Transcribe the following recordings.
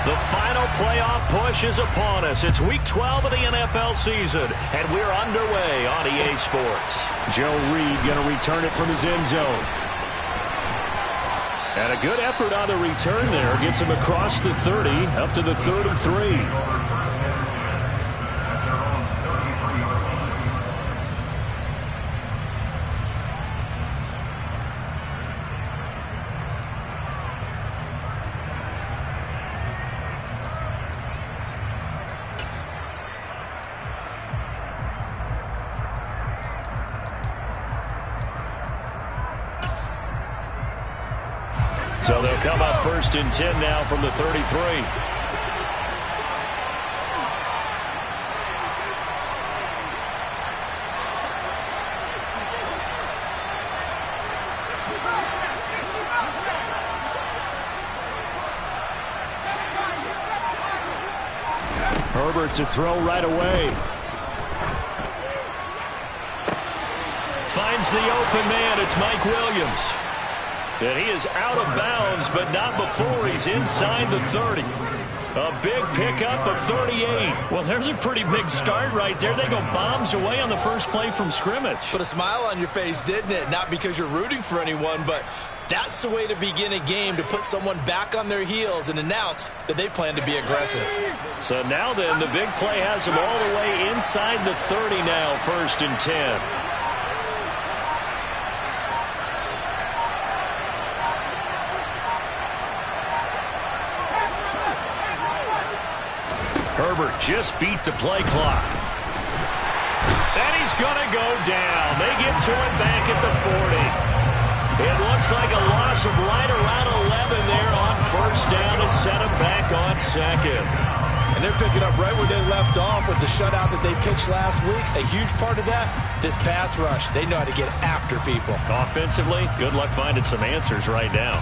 The final playoff push is upon us. It's Week 12 of the NFL season, and we're underway on EA Sports. Joe Reed going to return it from his end zone. And a good effort on the return there. Gets him across the 30, up to the 33. So they'll come up 1st and 10 now from the 33. Herbert to throw right away. Finds the open man. It's Mike Williams. And he is out of bounds, but not before he's inside the 30. A big pickup of 38. Well, there's a pretty big start right there. They go bombs away on the first play from scrimmage. Put a smile on your face, didn't it? Not because you're rooting for anyone, but that's the way to begin a game, to put someone back on their heels and announce that they plan to be aggressive. So now then, the big play has them all the way inside the 30 now, 1st and 10. Herbert just beat the play clock. And he's going to go down. They get to him back at the 40. It looks like a loss of right around 11 there on 1st down to set him back on 2nd. And they're picking up right where they left off with the shutout that they pitched last week. A huge part of that, this pass rush. They know how to get after people. Offensively, good luck finding some answers right now.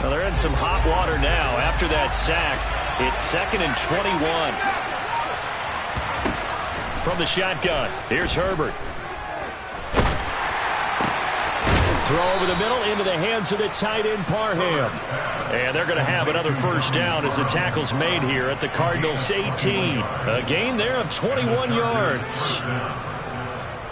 Well, they're in some hot water now. After that sack, it's 2nd and 21. From the shotgun, here's Herbert. Throw over the middle into the hands of the tight end, Parham. And they're going to have another 1st down as the tackle's made here at the Cardinals' 18. A gain there of 21 yards.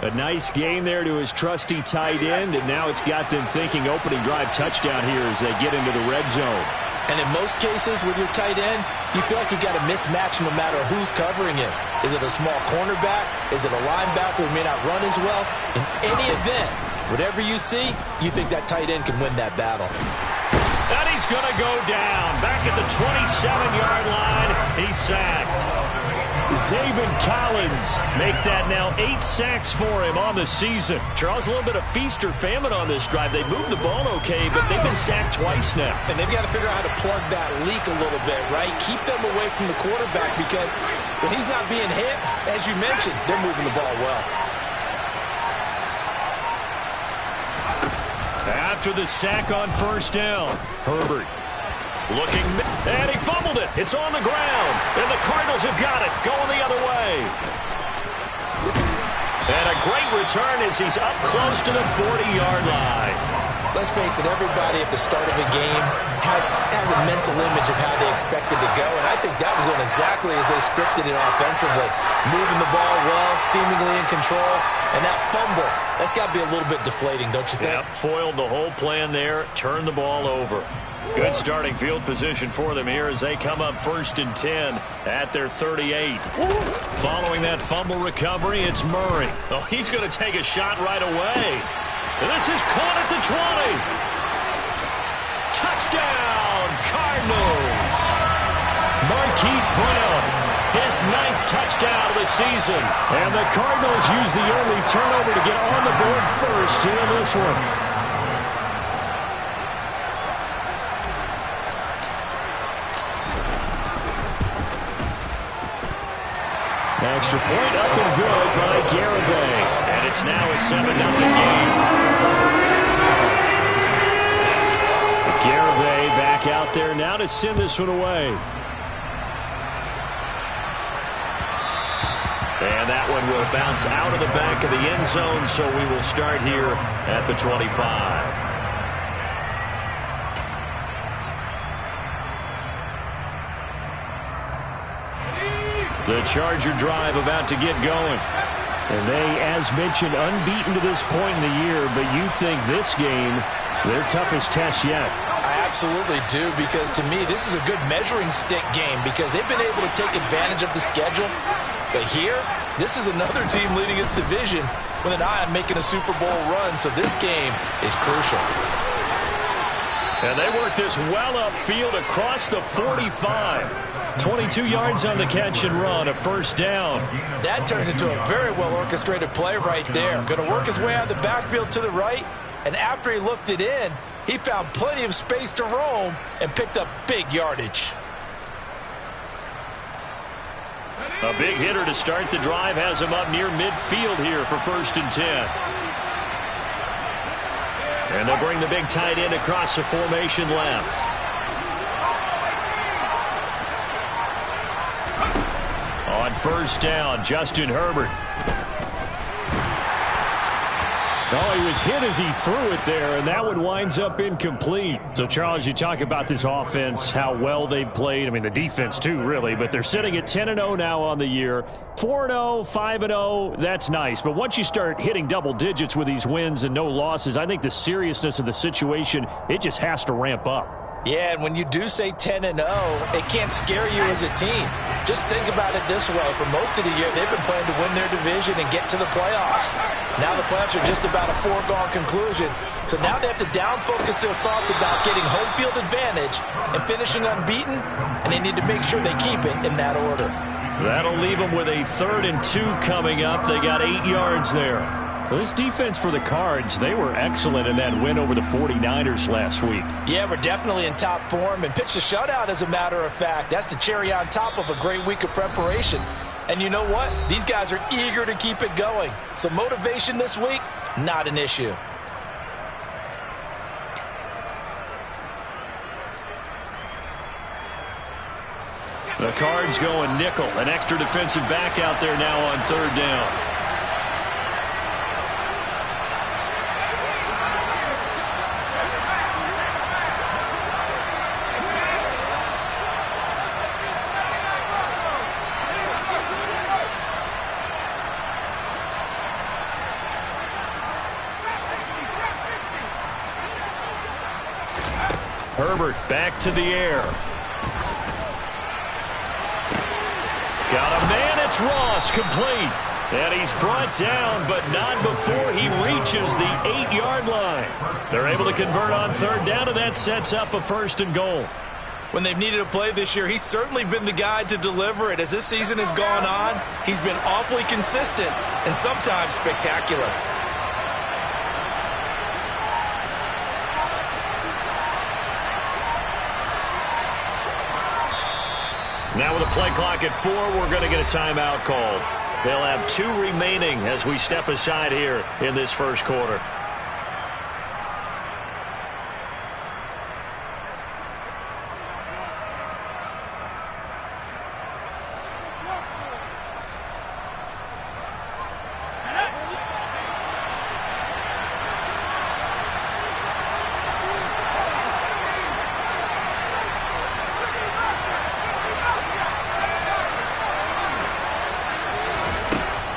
A nice gain there to his trusty tight end, and now it's got them thinking opening drive touchdown here as they get into the red zone. And in most cases with your tight end, you feel like you've got a mismatch no matter who's covering it. Is it a small cornerback? Is it a linebacker who may not run as well? In any event, whatever you see, you think that tight end can win that battle. And he's going to go down. Back at the 27-yard line, he's sacked. Zaven Collins make that now 8 sacks for him on the season. Charles, a little bit of feast or famine on this drive. They moved the ball okay, but they've been sacked twice now. And they've got to figure out how to plug that leak a little bit, right? Keep them away from the quarterback because when he's not being hit, as you mentioned, they're moving the ball well. After the sack on 1st down, Herbert looking, and he fumbled it. It's on the ground, and the Cardinals have got it, going the other way. And a great return as he's up close to the 40-yard line. Let's face it, everybody at the start of a game has a mental image of how they expect it to go, and I think that was going exactly as they scripted it offensively. Moving the ball well, seemingly in control, and that fumble, that's got to be a little bit deflating, don't you think? Yep, foiled the whole plan there, turned the ball over. Good starting field position for them here as they come up 1st and 10 at their 38. Following that fumble recovery, it's Murray. Oh, he's going to take a shot right away. This is caught at the 20. Touchdown, Cardinals. Marquise Brown, his 9th touchdown of the season. And the Cardinals use the early turnover to get on the board first here in this one. Extra point up and good by Garibay. 7-0 game. Garibay back out there now to send this one away. And that one will bounce out of the back of the end zone, so we will start here at the 25. The Charger drive about to get going. And they, as mentioned, unbeaten to this point in the year, but you think this game, their toughest test yet. I absolutely do, because to me, this is a good measuring stick game because they've been able to take advantage of the schedule. But here, this is another team leading its division with an eye on making a Super Bowl run, so this game is crucial. And they work this well upfield across the 45. 22 yards on the catch and run, a first down. That turns into a very well-orchestrated play right there. Going to work his way out of the backfield to the right, and after he looked it in, he found plenty of space to roam and picked up big yardage. A big hitter to start the drive has him up near midfield here for 1st and 10. And they'll bring the big tight end across the formation left. On 1st down, Justin Herbert. Oh, he was hit as he threw it there, and that one winds up incomplete. So, Charles, you talk about this offense, how well they've played. I mean, the defense, too, really. But they're sitting at 10-0 now on the year. 4-0, 5-0, that's nice. But once you start hitting double digits with these wins and no losses, I think the seriousness of the situation, it just has to ramp up. Yeah, and when you do say 10-0, it can't scare you as a team. Just think about it this way. For most of the year, they've been playing to win their division and get to the playoffs. Now the playoffs are just about a foregone conclusion. So now they have to down-focus their thoughts about getting home field advantage and finishing unbeaten, and they need to make sure they keep it in that order. That'll leave them with a 3rd and 2 coming up. They got 8 yards there. Well, this defense for the Cards, they were excellent in that win over the 49ers last week. Yeah, we're definitely in top form and pitched a shutout, as a matter of fact. That's the cherry on top of a great week of preparation. And you know what? These guys are eager to keep it going. So motivation this week, not an issue. The Cards going nickel. An extra defensive back out there now on 3rd down. Herbert back to the air. Got a man, it's Ross, complete. And he's brought down, but not before he reaches the 8-yard line. They're able to convert on 3rd down, and that sets up a 1st and goal. When they've needed a play this year, he's certainly been the guy to deliver it. As this season has gone on, he's been awfully consistent and sometimes spectacular. Now with a play clock at 4, we're going to get a timeout called. They'll have 2 remaining as we step aside here in this 1st quarter.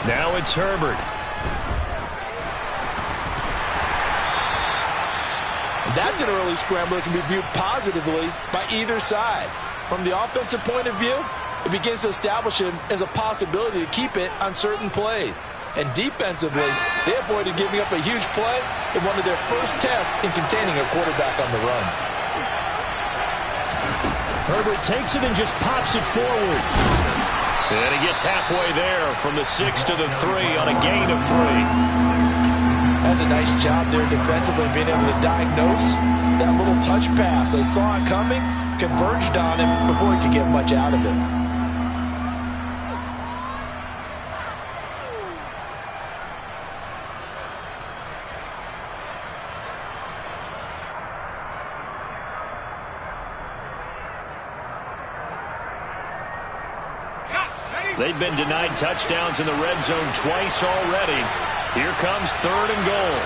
Now it's Herbert. That's an early scrambler that can be viewed positively by either side. From the offensive point of view, it begins to establish him as a possibility to keep it on certain plays. And defensively, they avoided giving up a huge play in one of their first tests in containing a quarterback on the run. Herbert takes it and just pops it forward. And he gets halfway there from the 6 to the 3 on a gain of 3. That's a nice job there defensively, being able to diagnose that little touch pass. They saw it coming, converged on him before he could get much out of it. They've been denied touchdowns in the red zone twice already. Here comes 3rd and goal.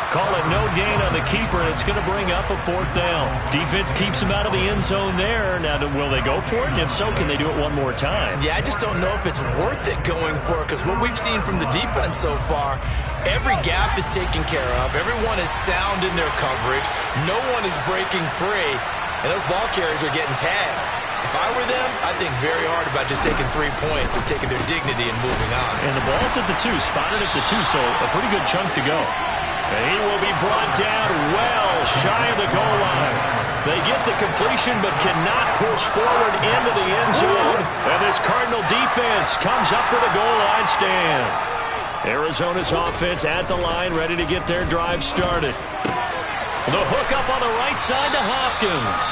Call it no gain on the keeper, and it's going to bring up a 4th down. Defense keeps him out of the end zone there. Now, will they go for it? And if so, can they do it one more time? Yeah, I just don't know if it's worth it going for it, because what we've seen from the defense so far, every gap is taken care of. Everyone is sound in their coverage. No one is breaking free, and those ball carriers are getting tagged. If I were them, I'd think very hard about just taking 3 points and taking their dignity and moving on. And the ball's at the 2, spotted at the 2, so a pretty good chunk to go. And he will be brought down well shy of the goal line. They get the completion but cannot push forward into the end zone. And this Cardinal defense comes up with a goal line stand. Arizona's offense at the line, ready to get their drive started. The hook up on the right side to Hopkins.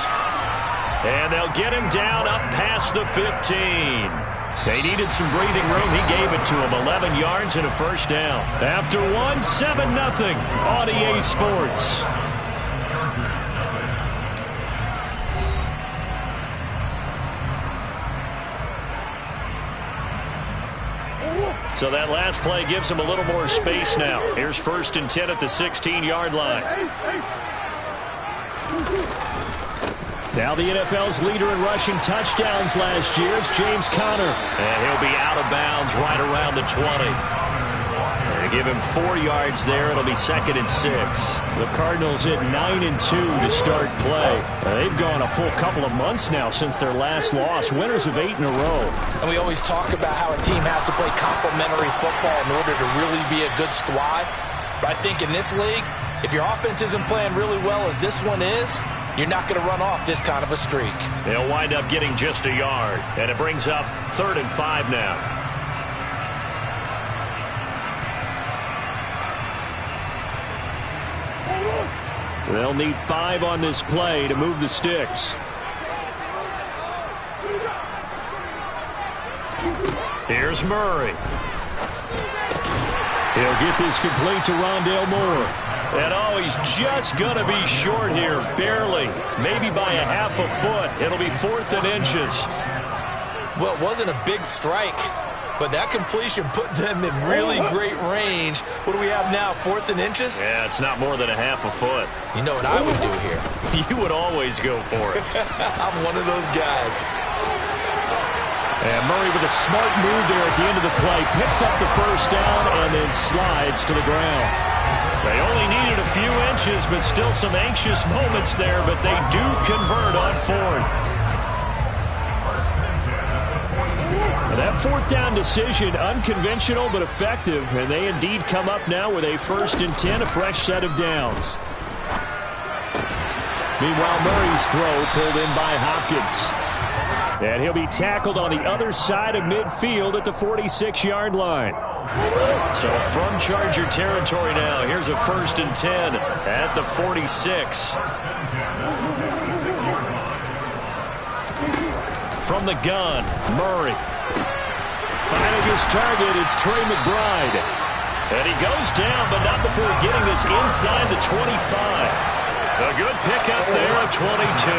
And they'll get him down up past the 15. They needed some breathing room. He gave it to him. 11 yards and a 1st down. After 1, 7-0 on EA Sports. So that last play gives him a little more space now. Here's 1st and 10 at the 16-yard line. Now the NFL's leader in rushing touchdowns last year is James Conner. And he'll be out of bounds right around the 20. They give him 4 yards there. It'll be 2nd and 6. The Cardinals hit 9-2 to start play. They've gone a full couple of months now since their last loss. Winners of 8 in a row. And we always talk about how a team has to play complementary football in order to really be a good squad. But I think in this league, if your offense isn't playing really well as this one is, you're not going to run off this kind of a streak. They'll wind up getting just a yard. And it brings up 3rd and 5 now. They'll need 5 on this play to move the sticks. Here's Murray. He'll get this complete to Rondale Moore. And oh, he's just going to be short here, barely. Maybe by a half a foot. It'll be 4th and inches. Well, it wasn't a big strike, but that completion put them in really great range. What do we have now, 4th and inches? Yeah, it's not more than a half a foot. You know what I would do here? You would always go for it. I'm one of those guys. And Murray with a smart move there at the end of the play. Picks up the 1st down and then slides to the ground. They only needed a few inches, but still some anxious moments there, but they do convert on 4th. That 4th down decision, unconventional but effective, and they indeed come up now with a 1st and 10, a fresh set of downs. Meanwhile, Murray's throw pulled in by Hopkins. And he'll be tackled on the other side of midfield at the 46-yard line. So from Charger territory now, here's a 1st and 10 at the 46. From the gun, Murray. Finding his target, it's Trey McBride. And he goes down, but not before getting this inside the 25. A good pickup there of 22.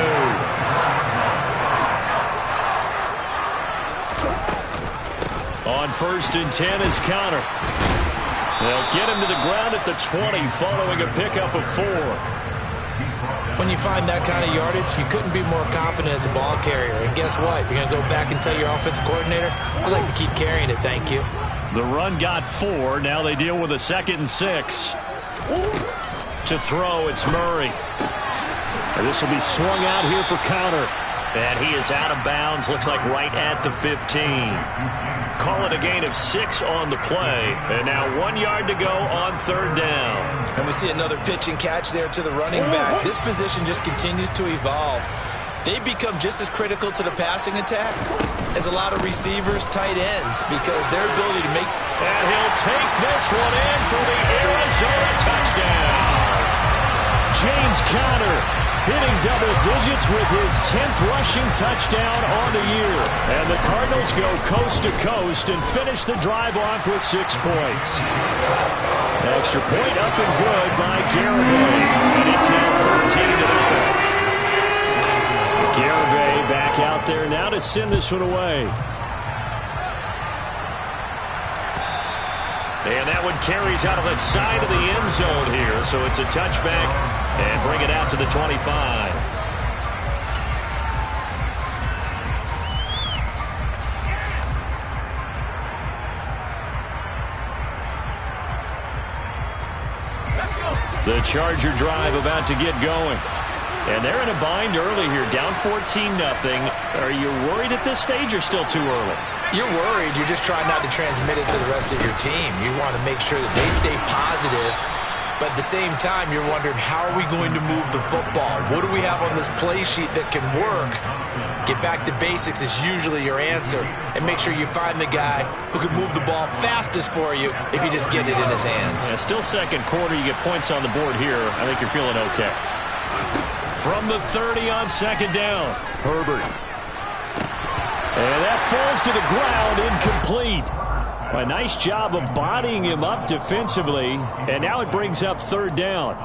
On 1st and 10 is Conner. They'll get him to the ground at the 20 following a pickup of 4. When you find that kind of yardage, you couldn't be more confident as a ball carrier. And guess what? You're going to go back and tell your offensive coordinator, I'd like to keep carrying it, thank you. The run got 4. Now they deal with a 2nd and 6. To throw, it's Murray. And this will be swung out here for Conner. And he is out of bounds, looks like right at the 15. Call it a gain of 6 on the play. And now 1 yard to go on 3rd down. And we see another pitch and catch there to the running back. This position just continues to evolve. They become just as critical to the passing attack as a lot of receivers, tight ends, because their ability to make... And he'll take this one in for the Arizona touchdown. James Conner hitting double digits with his 10th rushing touchdown on the year. And the Cardinals go coast to coast and finish the drive off with 6 points. Extra point up and good by Garibay. And it's now 14-0. Garibay back out there now to send this one away. And that one carries out of the side of the end zone here. So it's a touchback and bring it out to the 25. The Charger drive about to get going. And they're in a bind early here, down 14-0. Are you worried at this stage or still too early? You're worried. You're just trying not to transmit it to the rest of your team. You want to make sure that they stay positive. But at the same time, you're wondering, how are we going to move the football? What do we have on this play sheet that can work? Get back to basics is usually your answer. And make sure you find the guy who can move the ball fastest for you if you just get it in his hands. Yeah, still second quarter. You get points on the board here. I think you're feeling okay. From the 30 on second down, Herbert. And that falls to the ground, incomplete. A nice job of bodying him up defensively, and now it brings up third down.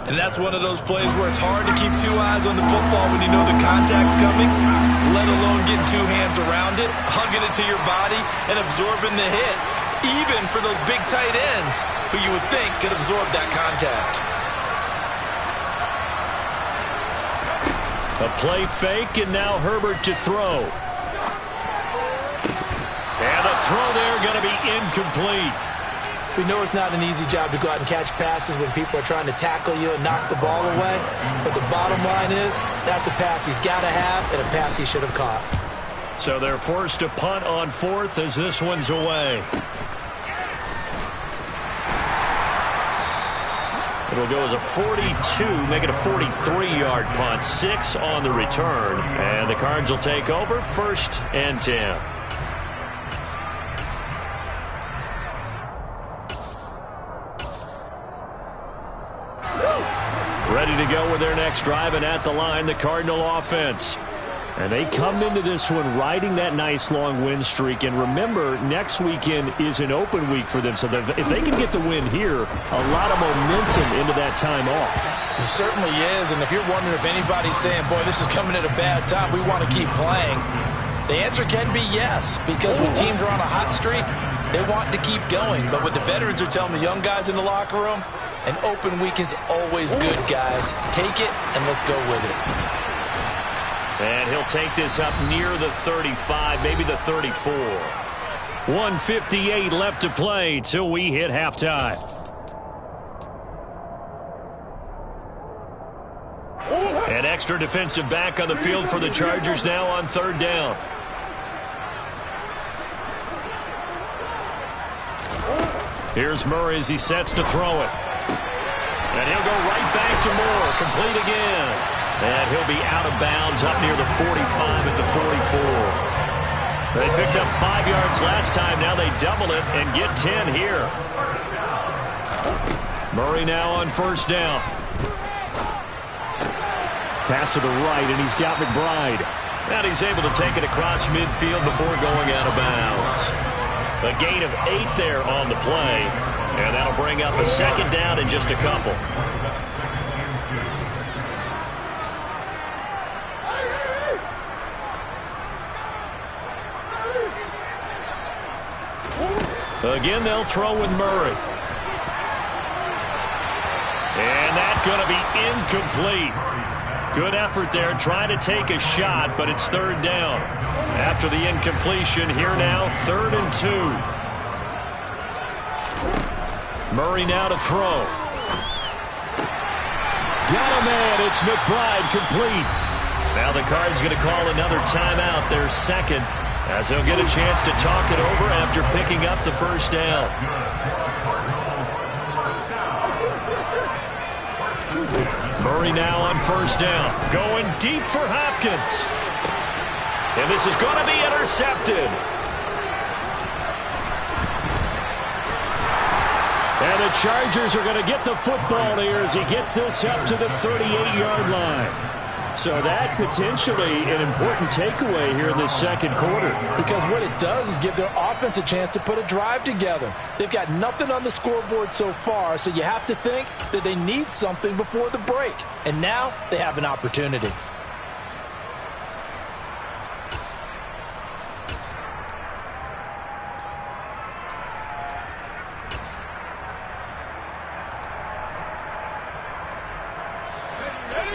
And that's one of those plays where it's hard to keep two eyes on the football when you know the contact's coming, let alone getting two hands around it, hugging it to your body, and absorbing the hit, even for those big tight ends who you would think could absorb that contact. A play fake, and now Herbert to throw. And the throw there going to be incomplete. We know it's not an easy job to go out and catch passes when people are trying to tackle you and knock the ball away. But the bottom line is, that's a pass he's got to have and a pass he should have caught. So they're forced to punt on fourth as this one's away. It'll go as a 42, make it a 43-yard punt. 6 on the return. And the Cards will take over, 1st and 10. Ready to go with their next drive, and at the line, the Cardinal offense. And they come into this one riding that nice long win streak. And remember, next weekend is an open week for them. So if they can get the win here, a lot of momentum into that time off. It certainly is. And if you're wondering if anybody's saying, boy, this is coming at a bad time, we want to keep playing, the answer can be yes. Because when teams are on a hot streak, they want to keep going. But what the veterans are telling the young guys in the locker room, an open week is always good, guys. Take it, and let's go with it. And he'll take this up near the 35, maybe the 34. 1:58 left to play till we hit halftime. An extra defensive back on the field for the Chargers now on third down. Here's Murray as he sets to throw it. And he'll go right back to Moore, complete again. And he'll be out of bounds up near the 45 at the 44. They picked up 5 yards last time. Now they double it and get 10 here. Murray now on first down. Pass to the right, and he's got McBride. And he's able to take it across midfield before going out of bounds. A gain of 8 there on the play. And that'll bring up a second down in just a couple. Again, they'll throw with Murray. And that's going to be incomplete. Good effort there, trying to take a shot, but it's third down. After the incompletion, here now, 3rd and 2. Murray now to throw. Got a man, it's McBride, complete. Now the Cards going to call another timeout, their second, as they'll get a chance to talk it over after picking up the first down. Murray now on first down, going deep for Hopkins. And this is going to be intercepted. And the Chargers are going to get the football here as he gets this up to the 38-yard line. So that potentially an important takeaway here in this second quarter. Because what it does is give their offense a chance to put a drive together. They've got nothing on the scoreboard so far, so you have to think that they need something before the break. And now they have an opportunity.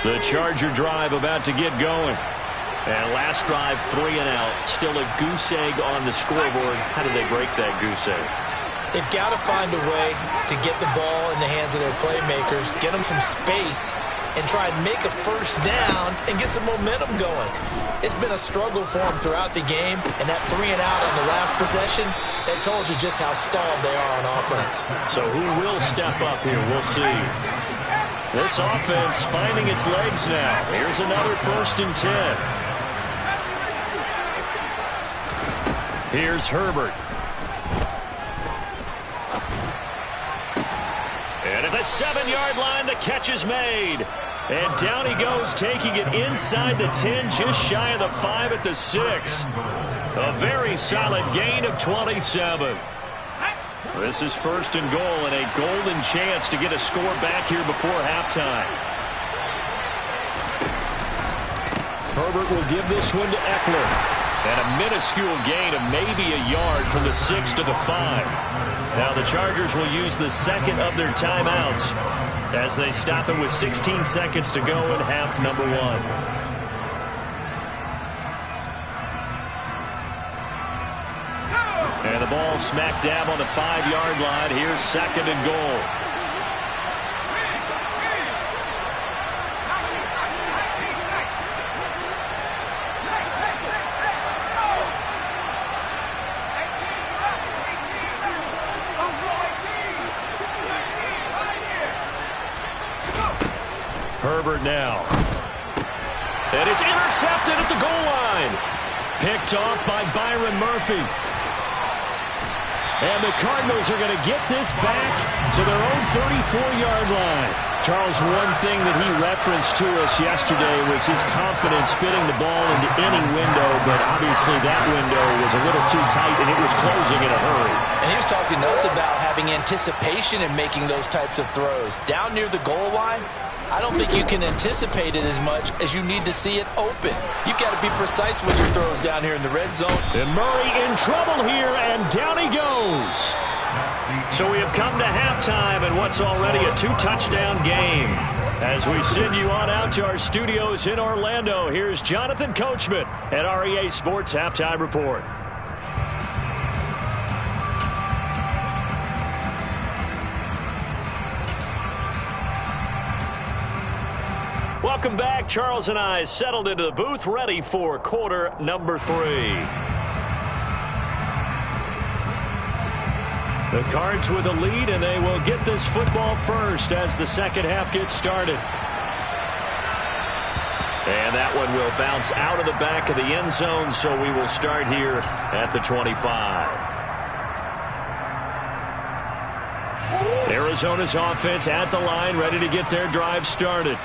The Charger drive about to get going. And last drive, 3 and out. Still a goose egg on the scoreboard. How did they break that goose egg? They've got to find a way to get the ball in the hands of their playmakers, get them some space, and try and make a first down and get some momentum going. It's been a struggle for them throughout the game, and that 3 and out on the last possession, that told you just how stalled they are on offense. So who will step up here? We'll see. This offense finding its legs now. Here's another 1st and 10. Here's Herbert. And at the 7-yard line, the catch is made. And down he goes, taking it inside the 10, just shy of the 5 at the 6. A very solid gain of 27. This is 1st and goal and a golden chance to get a score back here before halftime. Herbert will give this one to Eckler. And a minuscule gain of maybe a yard from the 6 to the 5. Now the Chargers will use the second of their timeouts as they stop it with 16 seconds to go in half number 1. And the ball smack dab on the 5-yard line. Here's 2nd and goal. Herbert now. And it's intercepted at the goal line. Picked off by Byron Murphy. And the Cardinals are going to get this back to their own 34-yard line. Charles, one thing that he referenced to us yesterday was his confidence fitting the ball into any window, but obviously that window was a little too tight and it was closing in a hurry. And he was talking to us about having anticipation in making those types of throws. Down near the goal line, I don't think you can anticipate it as much as you need to see it open. You've got to be precise with your throws down here in the red zone. And Murray in trouble here, and down he goes. So we have come to halftime in what's already a 2-touchdown game. As we send you on out to our studios in Orlando, here's Jonathan Coachman at REA Sports Halftime Report. Welcome back. Charles and I settled into the booth, ready for quarter number 3. The Cards with the lead, and they will get this football first as the second half gets started. And that one will bounce out of the back of the end zone, so we will start here at the 25. Arizona's offense at the line, ready to get their drive started.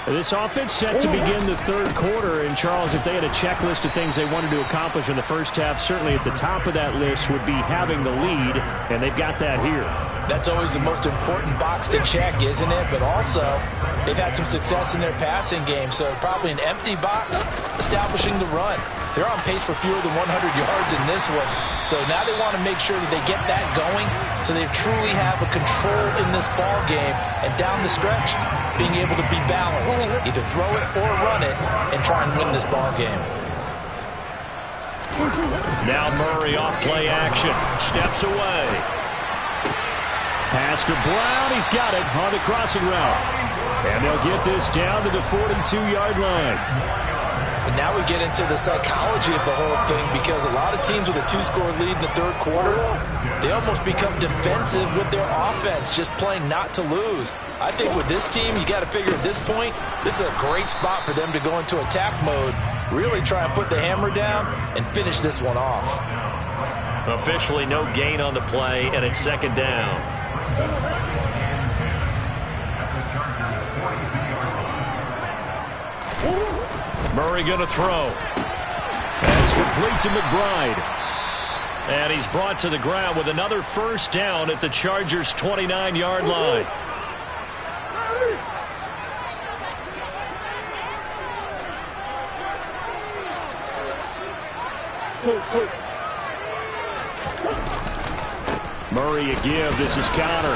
This offense set to begin the third quarter, and Charles, if they had a checklist of things they wanted to accomplish in the first half, certainly at the top of that list would be having the lead, and they've got that here. That's always the most important box to check, isn't it? But also, they've had some success in their passing game, so probably an empty box establishing the run. They're on pace for fewer than 100 yards in this one, so now they want to make sure that they get that going so they truly have a control in this ball game, and down the stretch, being able to be balanced, either throw it or run it, and try and win this ball game. Now Murray off play action, steps away. Pass to Brown, he's got it on the crossing route. And they'll get this down to the 42-yard line. And now we get into the psychology of the whole thing, because a lot of teams with a 2-score lead in the third quarter, they almost become defensive with their offense, just playing not to lose. I think with this team, you got to figure at this point, this is a great spot for them to go into attack mode, really try and put the hammer down and finish this one off. Officially no gain on the play, and it's second down. Murray going to throw. That's complete to McBride. And he's brought to the ground with another first down at the Chargers' 29-yard line. Murray a give. This is counter.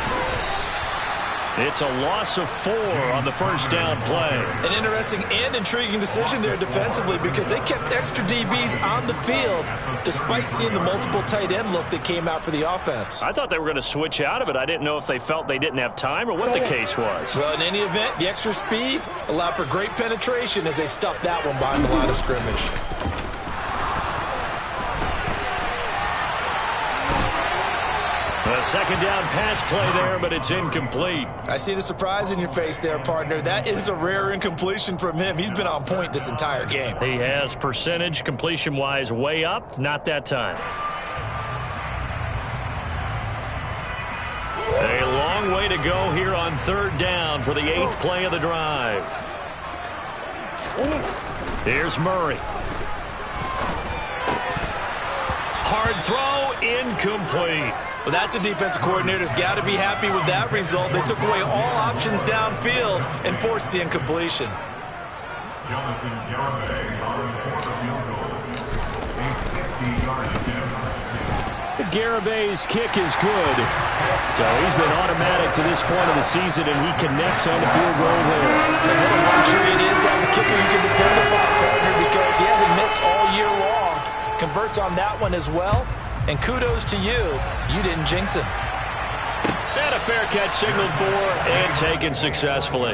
It's a loss of 4 on the first down play. An interesting and intriguing decision there defensively because they kept extra DBs on the field despite seeing the multiple tight end look that came out for the offense. I thought they were going to switch out of it. I didn't know if they felt they didn't have time or what the case was. Well, in any event, the extra speed allowed for great penetration as they stuffed that one behind the line of scrimmage. A second down pass play there, but it's incomplete. I see the surprise in your face there, partner. That is a rare incompletion from him. He's been on point this entire game. He has percentage completion-wise way up, not that time. A long way to go here on third down for the 8th play of the drive. Here's Murray. Hard throw, incomplete. Well, that's a defensive coordinator's got to be happy with that result. They took away all options downfield and forced the incompletion. Garabay's kick is good. So he's been automatic to this point of the season, and he connects on the field goal there. And what a luxury it is to have a kicker you can depend upon, partner, because he hasn't missed all year long. Converts on that one as well. And kudos to you. You didn't jinx him. And a fair catch signaled for and taken successfully.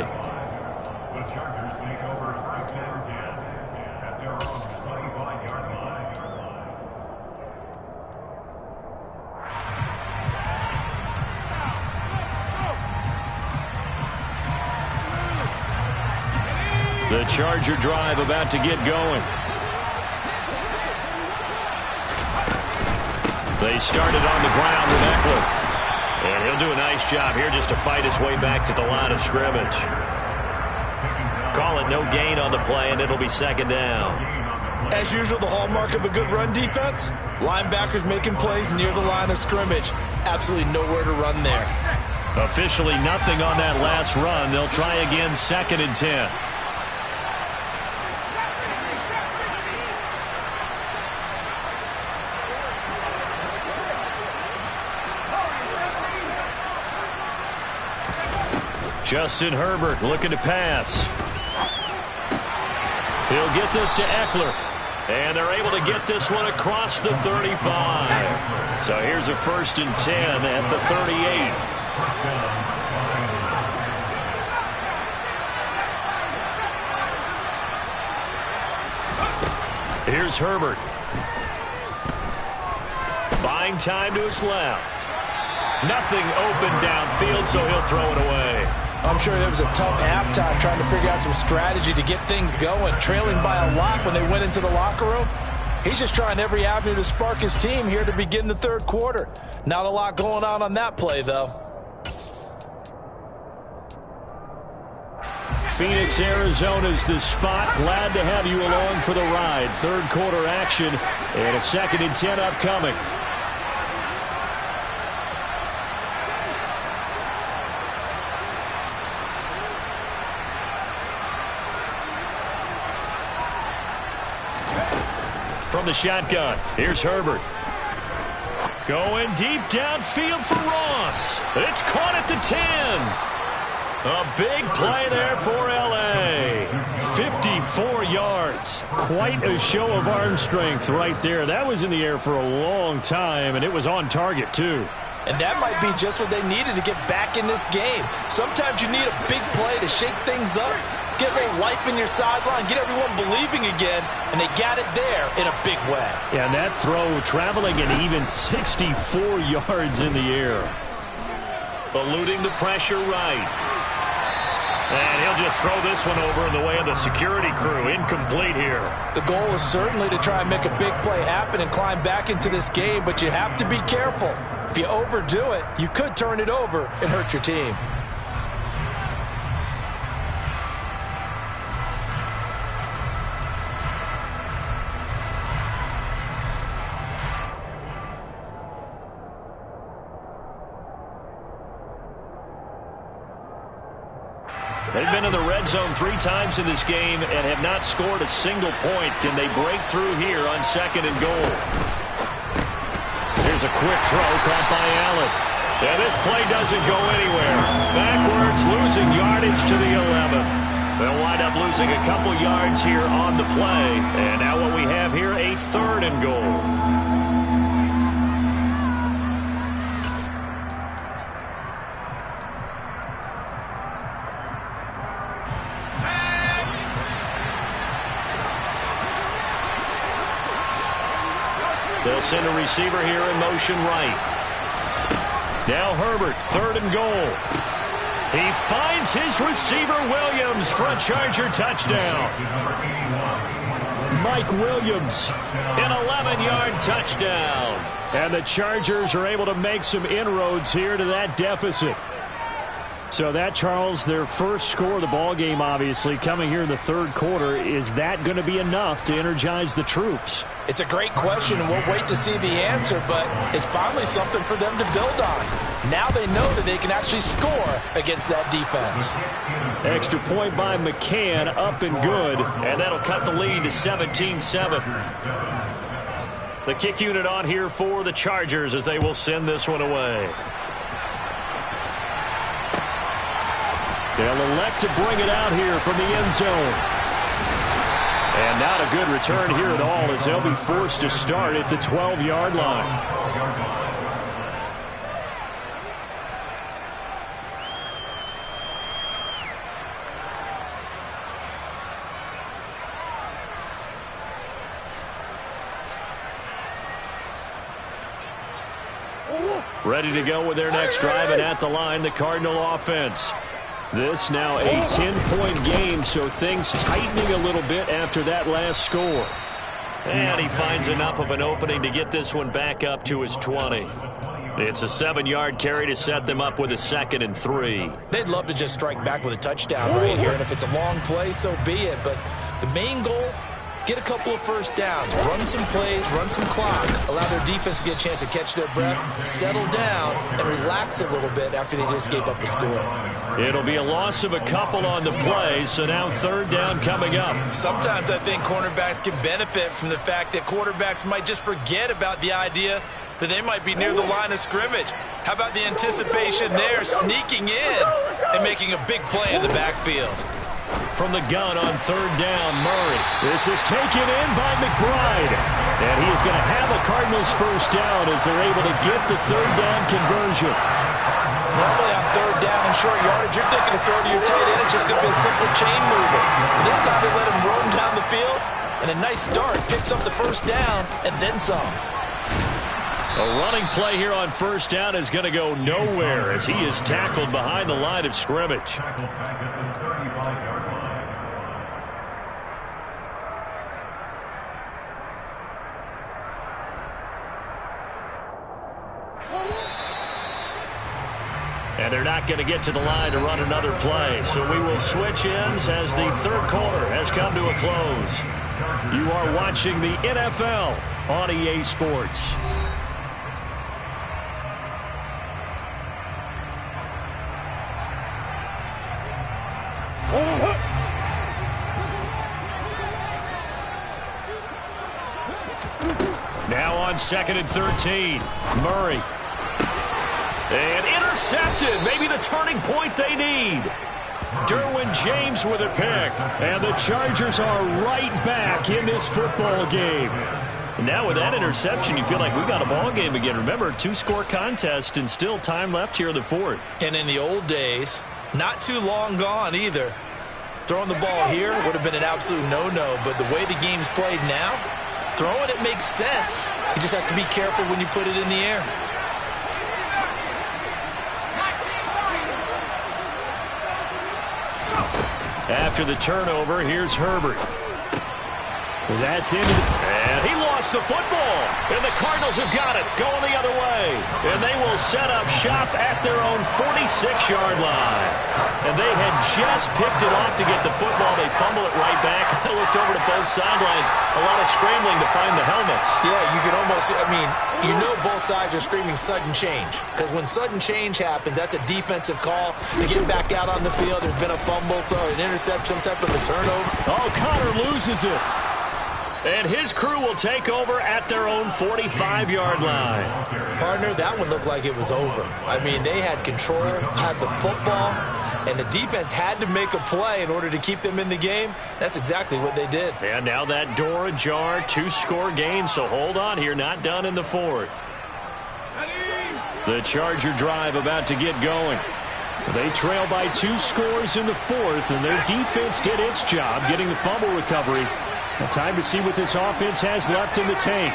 The Charger drive about to get going. They started on the ground with Eckler. And he'll do a nice job here just to fight his way back to the line of scrimmage. Call it no gain on the play, and it'll be second down. As usual, the hallmark of a good run defense, linebackers making plays near the line of scrimmage. Absolutely nowhere to run there. Officially nothing on that last run. They'll try again, 2nd and 10. Justin Herbert looking to pass. He'll get this to Eckler. And they're able to get this one across the 35. So here's a 1st and 10 at the 38. Here's Herbert. Buying time to his left. Nothing open downfield, so he'll throw it away. I'm sure it was a tough halftime trying to figure out some strategy to get things going. Trailing by a lot when they went into the locker room. He's just trying every avenue to spark his team here to begin the third quarter. Not a lot going on that play, though. Phoenix, Arizona's the spot. Glad to have you along for the ride. Third quarter action and a 2nd and 10 upcoming. From the shotgun, here's Herbert. Going deep downfield for Ross. It's caught at the 10. A big play there for L.A. 54 yards. Quite a show of arm strength right there. That was in the air for a long time, and it was on target, too. And that might be just what they needed to get back in this game. Sometimes you need a big play to shake things up, get a little life in your sideline, get everyone believing again, and they got it there in a big way. Yeah, and that throw traveling an even 64 yards in the air. Eluding the pressure right. And he'll just throw this one over in the way of the security crew. Incomplete here. The goal is certainly to try and make a big play happen and climb back into this game, but you have to be careful. If you overdo it, you could turn it over and hurt your team. They've been in the red zone 3 times in this game and have not scored a single point. Can they break through here on 2nd and goal? Here's a quick throw caught by Allen. And this play doesn't go anywhere. Backwards, losing yardage to the 11. They'll wind up losing a couple yards here on the play. And now what we have here, a 3rd and goal. They'll send a receiver here in motion right. Now Herbert, 3rd and goal. He finds his receiver Williams for a Charger touchdown. Mike Williams, an 11-yard touchdown. And the Chargers are able to make some inroads here to that deficit. So that, Charles, their first score of the ball game, obviously, coming here in the 3rd quarter. Is that going to be enough to energize the troops? It's a great question, and we'll wait to see the answer, but it's finally something for them to build on. Now they know that they can actually score against that defense. Extra point by McCann, up and good, and that'll cut the lead to 17-7. The kick unit on here for the Chargers as they will send this one away. They'll elect to bring it out here from the end zone. And not a good return here at all as they'll be forced to start at the 12-yard line. Ready to go with their next drive, and at the line, the Cardinal offense. This now a 10-point game, so things tightening a little bit after that last score. And he finds enough of an opening to get this one back up to his 20. It's a 7-yard carry to set them up with a 2nd and 3. They'd love to just strike back with a touchdown right here, and if it's a long play, so be it. But the main goal, get a couple of first downs, run some plays, run some clock, allow their defense to get a chance to catch their breath, settle down, and relax a little bit after they just gave up a score. It'll be a loss of a couple on the play, so now 3rd down coming up. Sometimes I think cornerbacks can benefit from the fact that quarterbacks might just forget about the idea that they might be near the line of scrimmage. How about the anticipation there, sneaking in and making a big play in the backfield? From the gun on 3rd down, Murray. This is taken in by McBride. And he is going to have a Cardinals first down as they're able to get the 3rd down conversion. Normally on 3rd down and short yardage, you're thinking to throw to your tight end. It's just going to be a simple chain mover. But this time they let him roam down the field, and a nice start picks up the first down and then some. A running play here on 1st down is going to go nowhere as he is tackled behind the line of scrimmage. And they're not going to get to the line to run another play. So we will switch ends as the 3rd quarter has come to a close. You are watching the NFL on EA Sports. Now on 2nd and 13, Murray. And intercepted, maybe the turning point they need. Derwin James with a pick. And the Chargers are right back in this football game. And now with that interception, you feel like we got a ball game again. Remember, 2-score contest and still time left here in the 4th. And in the old days, not too long gone either. Throwing the ball here would have been an absolute no-no, but the way the game's played now, throwing it makes sense. You just have to be careful when you put it in the air. After the turnover, here's Herbert. That's in. And he lost the football. And the Cardinals have got it. Going the other way. And they will set up shop at their own 46-yard line. And they had just picked it off to get the football. They fumble it right back. I looked over to both sidelines. A lot of scrambling to find the helmets. Yeah, you can almost, you know both sides are screaming sudden change. Because when sudden change happens, that's a defensive call to get back out on the field. There's been a fumble, so an interception, some type of a turnover. Oh, Connor loses it. And his crew will take over at their own 45-yard line. Partner, that one looked like it was over. I mean, they had control, had the football, and the defense had to make a play in order to keep them in the game. That's exactly what they did. And now that door ajar, 2-score game, so hold on here, not done in the fourth. The Charger drive about to get going. They trail by 2 scores in the fourth, and their defense did its job getting the fumble recovery. Now time to see what this offense has left in the tank.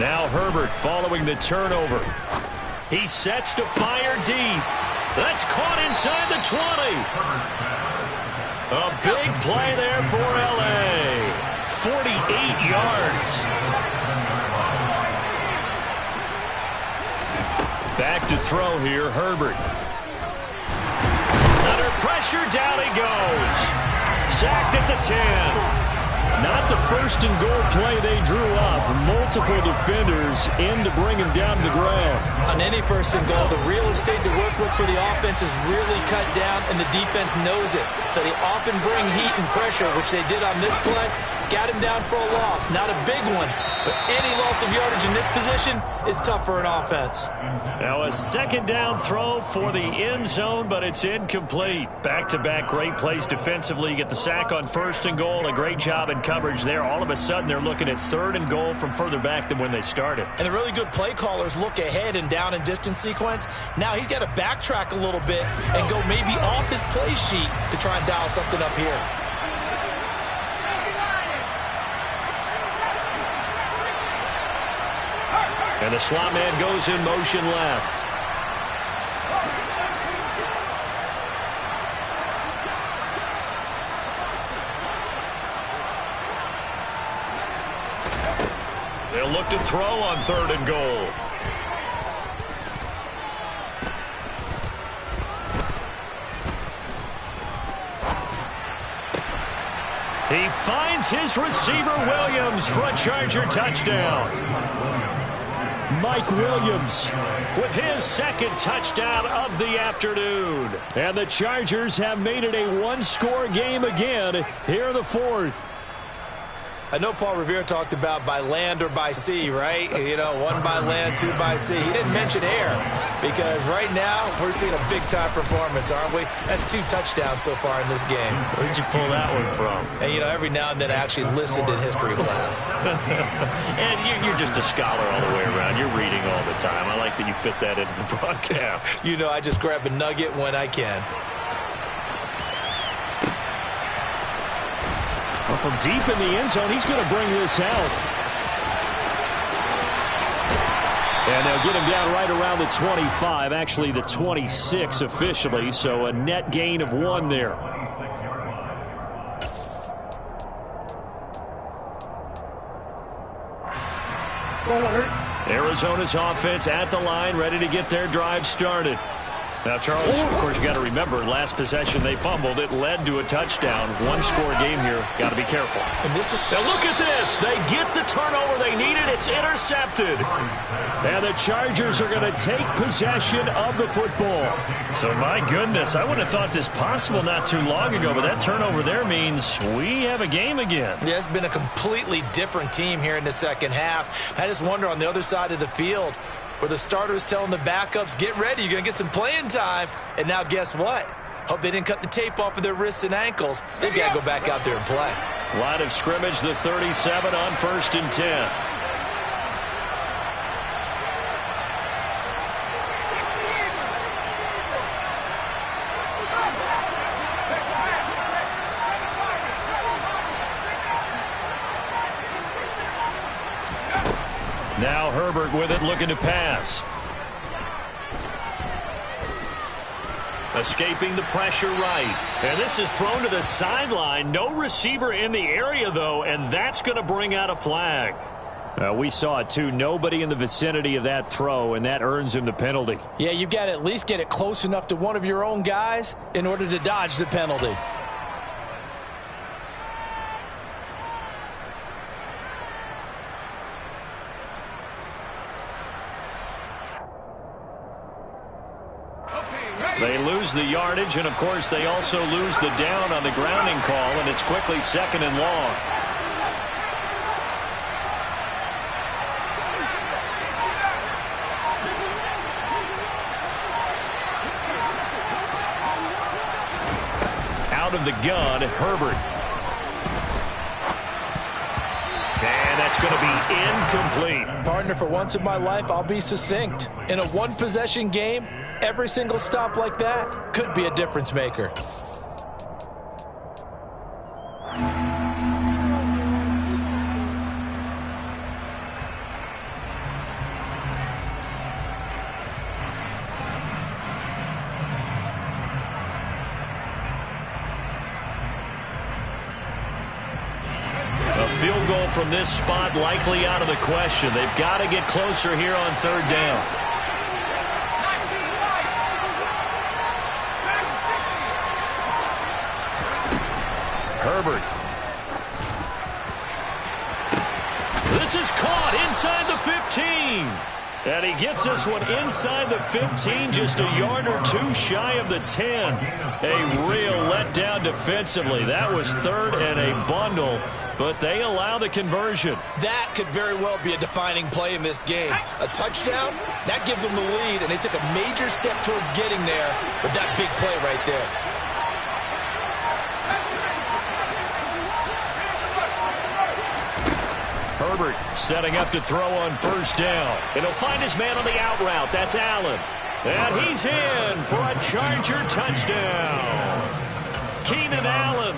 Now Herbert following the turnover. He sets to fire deep. That's caught inside the 20. A big play there for L.A. 48 yards. Back to throw here, Herbert. Under pressure, down he goes. Sacked at the 10. Not the first and goal play they drew up. Multiple defenders in to bring him down to the ground. On any first and goal, the real estate to work with for the offense is really cut down, and the defense knows it. So they often bring heat and pressure, which they did on this play. Got him down for a loss. Not a big one, but any loss of yardage in this position is tough for an offense. Now a second down throw for the end zone, but it's incomplete. Back-to-back great plays defensively. You get the sack on first and goal. A great job in coverage there. All of a sudden, they're looking at third and goal from further back than when they started. And the really good play callers look ahead and down and distance sequence. Now he's got to backtrack a little bit and go maybe off his play sheet to try and dial something up here. And the slot man goes in motion left. They'll look to throw on third and goal. He finds his receiver Williams for a Charger touchdown. Mike Williams with his second touchdown of the afternoon. And the Chargers have made it a one-score game again here in the fourth. I know Paul Revere talked about by land or by sea, right? You know, 1 by land, 2 by sea. He didn't mention air because right now we're seeing a big-time performance, aren't we? That's 2 touchdowns so far in this game. Where'd you pull that one from? And, you know, every now and then I actually listened in history class. And you're just a scholar all the way around. You're reading all the time. I like that you fit that into the broadcast. You know, I just grab a nugget when I can. Well, from deep in the end zone, he's going to bring this out. And they'll get him down right around the 25, actually the 26 officially, so a net gain of 1 there. Arizona's offense at the line, ready to get their drive started. Now, Charles, of course, you got to remember, last possession they fumbled. It led to a touchdown. One-score game here. Got to be careful. And this is now look at this. They get the turnover they needed. It's intercepted. And the Chargers are going to take possession of the football. So, my goodness, I would have thought this possible not too long ago, but that turnover there means we have a game again. Yeah, it's been a completely different team here in the second half. I just wonder on the other side of the field, where the starters telling the backups, get ready, you're going to get some playing time. And now guess what? Hope they didn't cut the tape off of their wrists and ankles. They've got to go back out there and play. Line of scrimmage, the 37 on 1st and 10. Now Herbert with it, looking to pass. Escaping the pressure right. And this is thrown to the sideline. No receiver in the area, though, and that's going to bring out a flag. We saw it, too. Nobody in the vicinity of that throw, and that earns him the penalty. Yeah, you've got to at least get it close enough to one of your own guys in order to dodge the penalty. They lose the yardage, and, of course, they also lose the down on the grounding call, and it's quickly 2nd and long. Out of the gun, Herbert. And that's going to be incomplete. Partner, for once in my life, I'll be succinct. In a one-possession game, every single stop like that could be a difference maker. Field goal from this spot likely out of the question. They've got to get closer here on 3rd down. Herbert. This is caught inside the 15. And he gets this one inside the 15, just a yard or two shy of the 10. A real letdown defensively. That was 3rd and a bundle, but they allow the conversion. That could very well be a defining play in this game. A touchdown, that gives them the lead, and they took a major step towards getting there with that big play right there. Herbert setting up to throw on 1st down. And he'll find his man on the out route. That's Allen. And he's in for a Charger touchdown. Keenan Allen,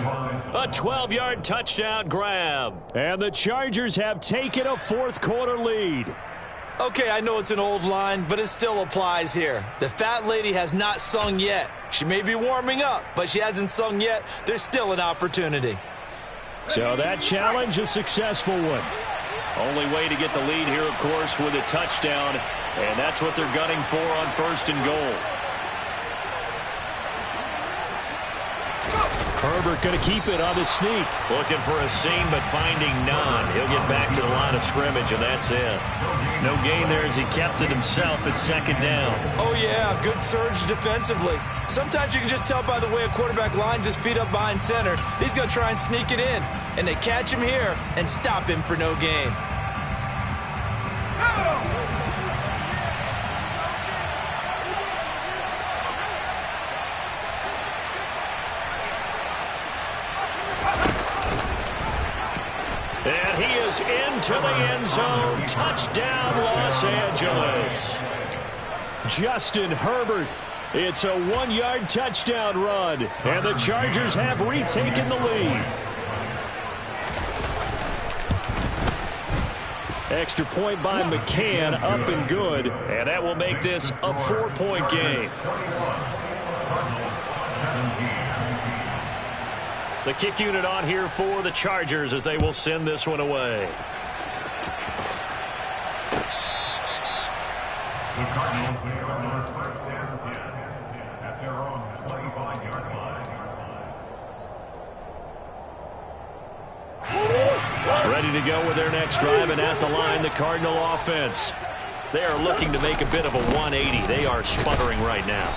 a 12-yard touchdown grab. And the Chargers have taken a 4th quarter lead. Okay, I know it's an old line, but it still applies here. The fat lady has not sung yet. She may be warming up, but she hasn't sung yet. There's still an opportunity. So that challenge, a successful one. Only way to get the lead here, of course, with a touchdown, and that's what they're gunning for on 1st and goal. Herbert going to keep it on the sneak. Looking for a seam, but finding none. He'll get back to the line of scrimmage, and that's it. No gain there as he kept it himself at 2nd down. Oh, yeah, good surge defensively. Sometimes you can just tell by the way a quarterback lines his feet up behind center. He's going to try and sneak it in, and they catch him here and stop him for no gain. And he is into the end zone. Touchdown, Los Angeles. Justin Herbert. It's a 1-yard touchdown run. And the Chargers have retaken the lead. Extra point by McCann, up and good. And that will make this a 4-point game. The kick unit on here for the Chargers as they will send this one away. The Cardinals will go on 1st and 10 at their own 25-yard line. Ready to go with their next drive, and at the line, the Cardinal offense. They are looking to make a bit of a 180. They are sputtering right now.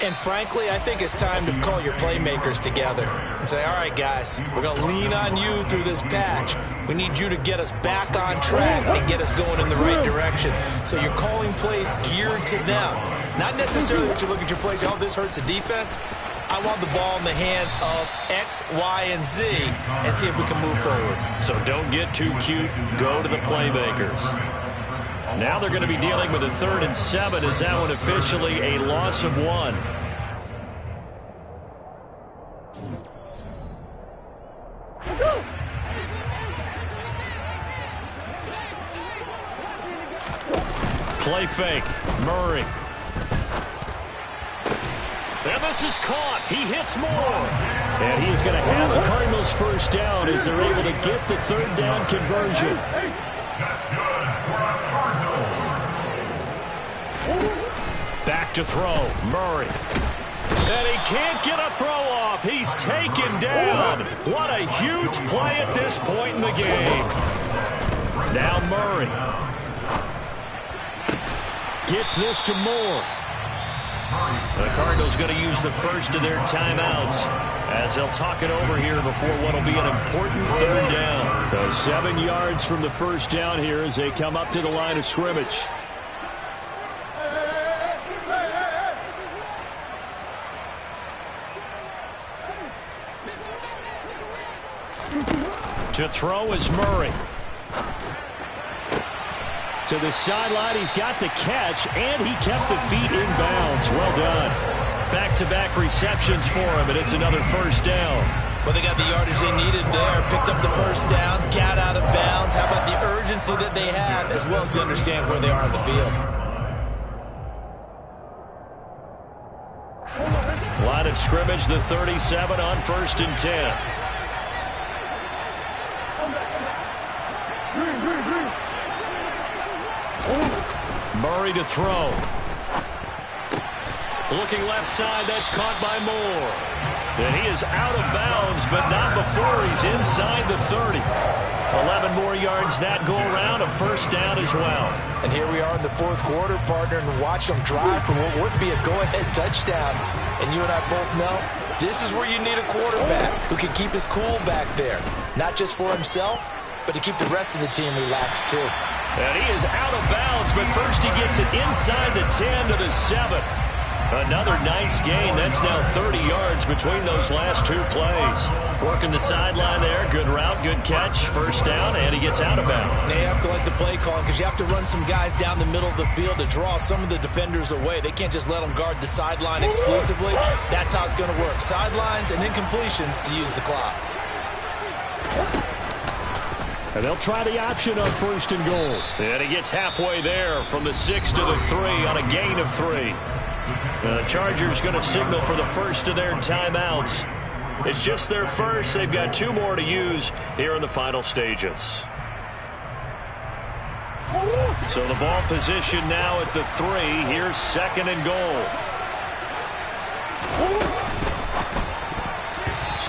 And frankly, I think it's time to call your playmakers together and say, all right, guys, we're going to lean on you through this patch. We need you to get us back on track and get us going in the right direction. So you're calling plays geared to them. Not necessarily that you look at your plays, oh, this hurts the defense. I want the ball in the hands of X, Y, and Z and see if we can move forward. So don't get too cute. Go to the playmakers. Now they're going to be dealing with a 3rd and 7. Is that one officially a loss of 1? Play fake. Murray. And this is caught. He hits more. And he's going to have the Cardinals 1st down as they're able to get the 3rd down conversion. Back to throw. Murray. And he can't get a throw off. He's taken down. What a huge play at this point in the game. Now Murray. Gets this to Moore. The Cardinals going to use the first of their timeouts as they'll talk it over here before what will be an important third down. So 7 yards from the first down here as they come up to the line of scrimmage. To throw is Murray. To the sideline, he's got the catch, and he kept the feet in bounds. Well done. Back-to-back receptions for him, and it's another first down. Well, they got the yardage they needed there. Picked up the first down, got out of bounds. How about the urgency that they have, as well as they understand where they are on the field? Line of scrimmage, the 37 on 1st and 10. Murray to throw. Looking left side, that's caught by Moore. And he is out of bounds, but not before he's inside the 30. 11 more yards that go around, a first down as well. And here we are in the fourth quarter, partner, and watch them drive for what would be a go-ahead touchdown. And you and I both know this is where you need a quarterback who can keep his cool back there. Not just for himself, but to keep the rest of the team relaxed too. And he is out of bounds, but first he gets it inside the 10 to the 7. Another nice gain. That's now 30 yards between those last two plays. Working the sideline there. Good route, good catch. First down, and he gets out of bounds. They have to like the play calling because you have to run some guys down the middle of the field to draw some of the defenders away. They can't just let them guard the sideline exclusively. That's how it's going to work. Sidelines and incompletions to use the clock. And they'll try the option on 1st and goal. And he gets halfway there from the 6 to the 3 on a gain of 3. The Chargers going to signal for the first of their timeouts. It's just their first. They've got 2 more to use here in the final stages. So the ball position now at the 3. Here's 2nd and goal.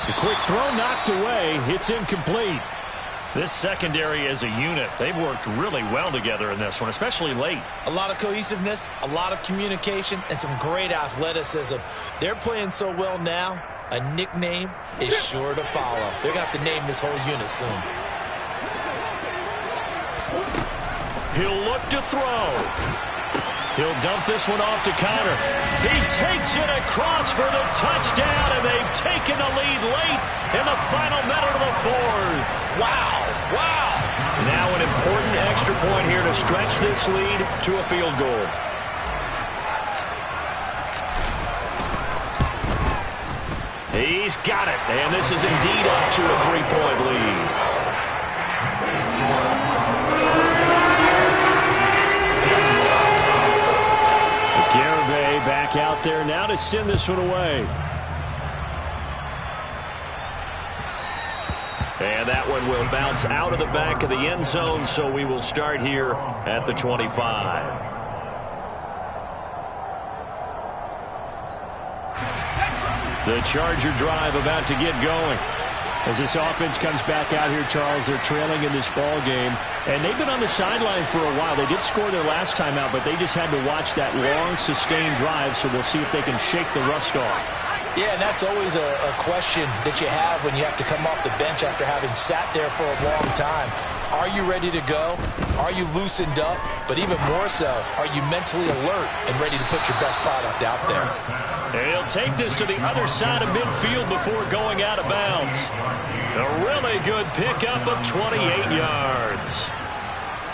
The quick throw knocked away. It's incomplete. This secondary as a unit, they've worked really well together in this one, especially late. A lot of cohesiveness, a lot of communication, and some great athleticism. They're playing so well now, a nickname is sure to follow. They're going to have to name this whole unit soon. He'll look to throw. He'll dump this one off to Connor. He takes it across for the touchdown, and they've taken the lead late in the final minute of the 4th. Wow, wow. Now an important extra point here to stretch this lead to a field goal. He's got it, and this is indeed up to a 3-point lead. Back out there now to send this one away. And that one will bounce out of the back of the end zone, so we will start here at the 25. The Charger drive about to get going. As this offense comes back out here, Charles, they're trailing in this ball game. And they've been on the sideline for a while. They did score their last time out, but they just had to watch that long, sustained drive, so we'll see if they can shake the rust off. Yeah, and that's always a question that you have when you have to come off the bench after having sat there for a long time. Are you ready to go? Are you loosened up? But even more so, are you mentally alert and ready to put your best product out there? And he'll take this to the other side of midfield before going out of bounds. A really good pickup of 28 yards.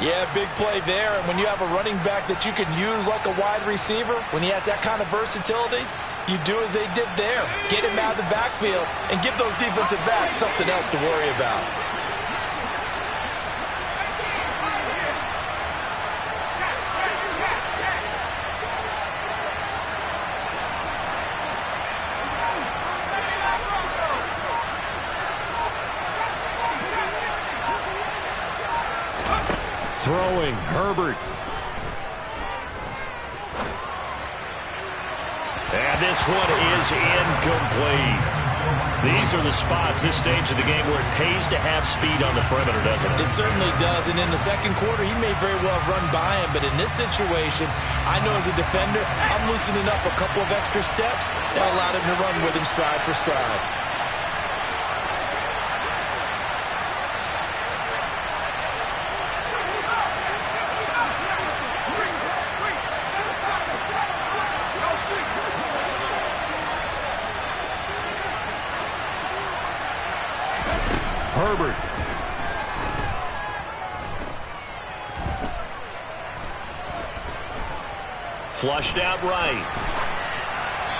Yeah, big play there. And when you have a running back that you can use like a wide receiver, when he has that kind of versatility, you do as they did there. Get him out of the backfield and give those defensive backs something else to worry about. Throwing, Herbert. And this one is incomplete. These are the spots, this stage of the game, where it pays to have speed on the perimeter, doesn't it? It certainly does, and in the second quarter, he may very well run by him, but in this situation, I know as a defender, I'm loosening up a couple of extra steps that allowed him to run with him stride for stride. Herbert. Flushed out right.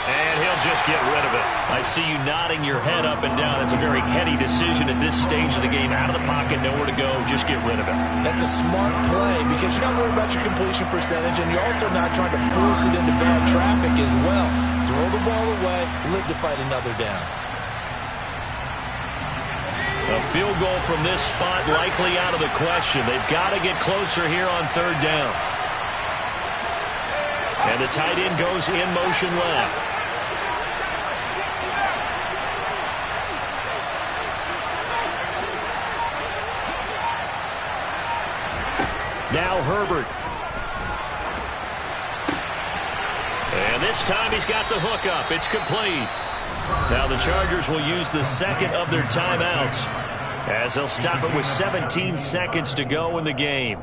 And he'll just get rid of it. I see you nodding your head up and down. It's a very heady decision at this stage of the game. Out of the pocket, nowhere to go. Just get rid of it. That's a smart play because you're not worried about your completion percentage, and you're also not trying to force it into bad traffic as well. Throw the ball away, live to fight another down. A field goal from this spot likely out of the question. They've got to get closer here on third down. And the tight end goes in motion left. Now Herbert. And this time he's got the hook up. It's complete. Now the Chargers will use the second of their timeouts as they'll stop it with 17 seconds to go in the game.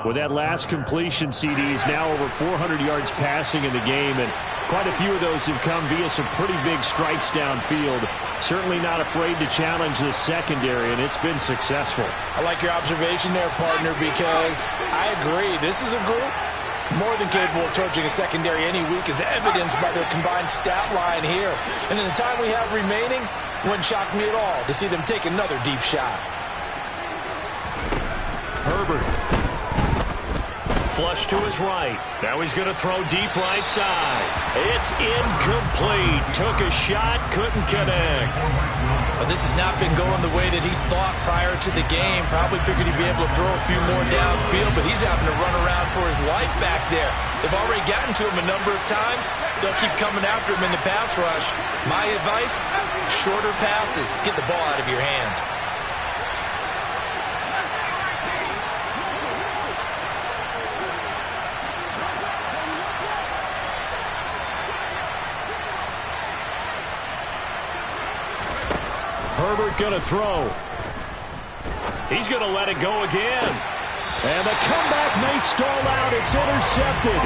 With that last completion, CDs now over 400 yards passing in the game, and quite a few of those have come via some pretty big strikes downfield. Certainly not afraid to challenge the secondary, and it's been successful. I like your observation there, partner, because I agree. This is a group more than capable of torching a secondary any week, as evidenced by their combined stat line here. And in the time we have remaining, it wouldn't shock me at all to see them take another deep shot. Herbert. Flush to his right. Now he's going to throw deep right side. It's incomplete. Took a shot, couldn't connect. But this has not been going the way that he thought prior to the game. Probably figured he'd be able to throw a few more downfield, but he's having to run around for his life back there. They've already gotten to him a number of times. They'll keep coming after him in the pass rush. My advice, shorter passes. Get the ball out of your hand. Herbert going to throw. He's going to let it go again. And the comeback may stall out. It's intercepted.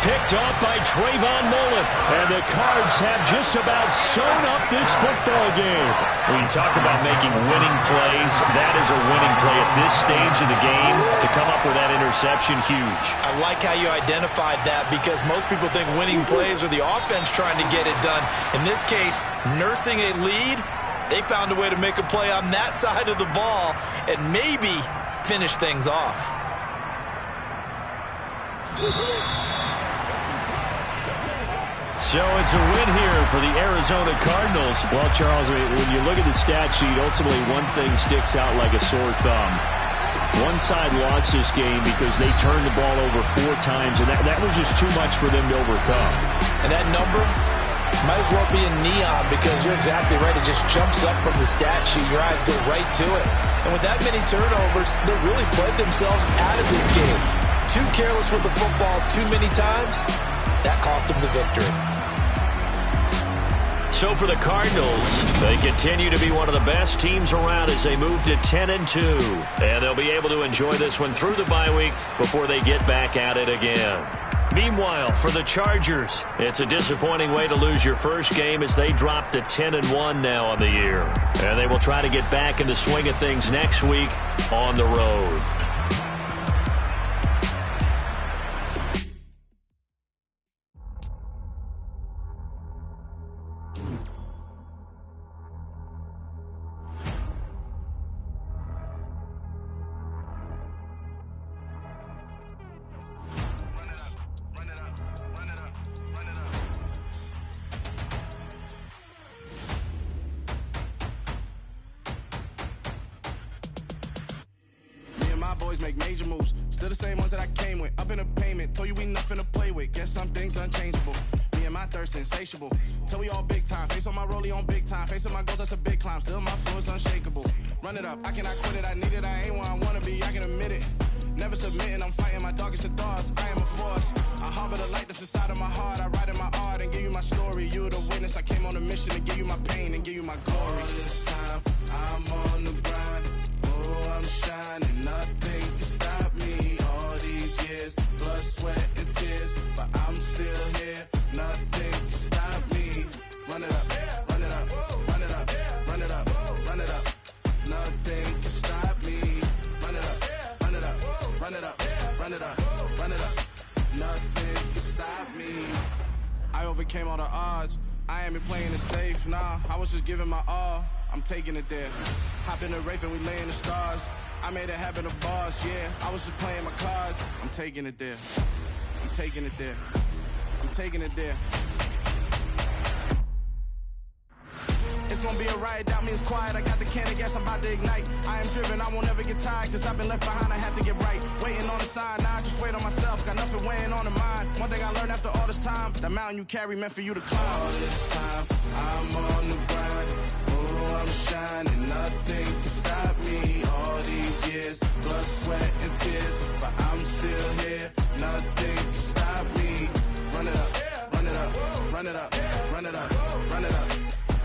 Picked off by Trayvon Mullen. And the Cards have just about sewn up this football game. When you talk about making winning plays, that is a winning play at this stage of the game. To come up with that interception, huge. I like how you identified that, because most people think winning plays are the offense trying to get it done. In this case, nursing a lead, they found a way to make a play on that side of the ball and maybe finish things off. So it's a win here for the Arizona Cardinals. Well, Charles, when you look at the stat sheet, ultimately one thing sticks out like a sore thumb. One side lost this game because they turned the ball over 4 times, and that was just too much for them to overcome. And that number might as well be in neon, because you're exactly right. It just jumps up from the stat sheet. Your eyes go right to it. And with that many turnovers, they really played themselves out of this game. Too careless with the football too many times. That cost them the victory. So for the Cardinals, they continue to be one of the best teams around as they move to 10-2. And they'll be able to enjoy this one through the bye week before they get back at it again. Meanwhile, for the Chargers, it's a disappointing way to lose your first game as they drop to 10-1 now on the year. And they will try to get back in the swing of things next week on the road. Boys make major moves. Still the same ones that I came with. Up in a payment. Told you we nothing to play with. Guess some things unchangeable. Me and my thirst insatiable. Till we all big time, face on my rollie on big time. Facing my goals, that's a big climb. Still my fluence unshakable. Run it up, I cannot quit it. I need it, I ain't where I wanna be, I can admit it. Never submitting, I'm fighting my darkest of thoughts. I am a force. I harbor the light that's inside of my heart. I write in my art and give you my story. You the witness. I came on a mission to give you my pain and give you my glory. All this time, I'm on the grind. Oh, I'm shining. Nothing can stop me. All these years, blood, sweat, and tears, but I'm still here. Nothing can stop me. Run it up, run it up, run it up, run it up, run it up. Nothing can stop me. Run it up, run it up, run it up, run it up, run it up. Nothing can stop me. I overcame all the odds. I ain't been playing it safe, nah. I was just giving my all. I'm taking it there. Hop in the Wraith and we lay in the stars. I made it happen, a boss, yeah. I was just playing my cards. I'm taking it there. I'm taking it there. I'm taking it there. It's gonna be a riot, doubt me it's quiet. I got the can of gas, I'm about to ignite. I am driven, I won't ever get tired, cause I've been left behind, I have to get right. Waiting on the sign, now I just wait on myself. Got nothing weighing on the mind. One thing I learned after all this time, the mountain you carry meant for you to climb. All this time, I'm on the grind. Oh, I'm shining, nothing can stop me. All these years, blood, sweat, and tears, but I'm still here. Nothing can stop me. Run it up, run it up, run it up, run it up, run it up.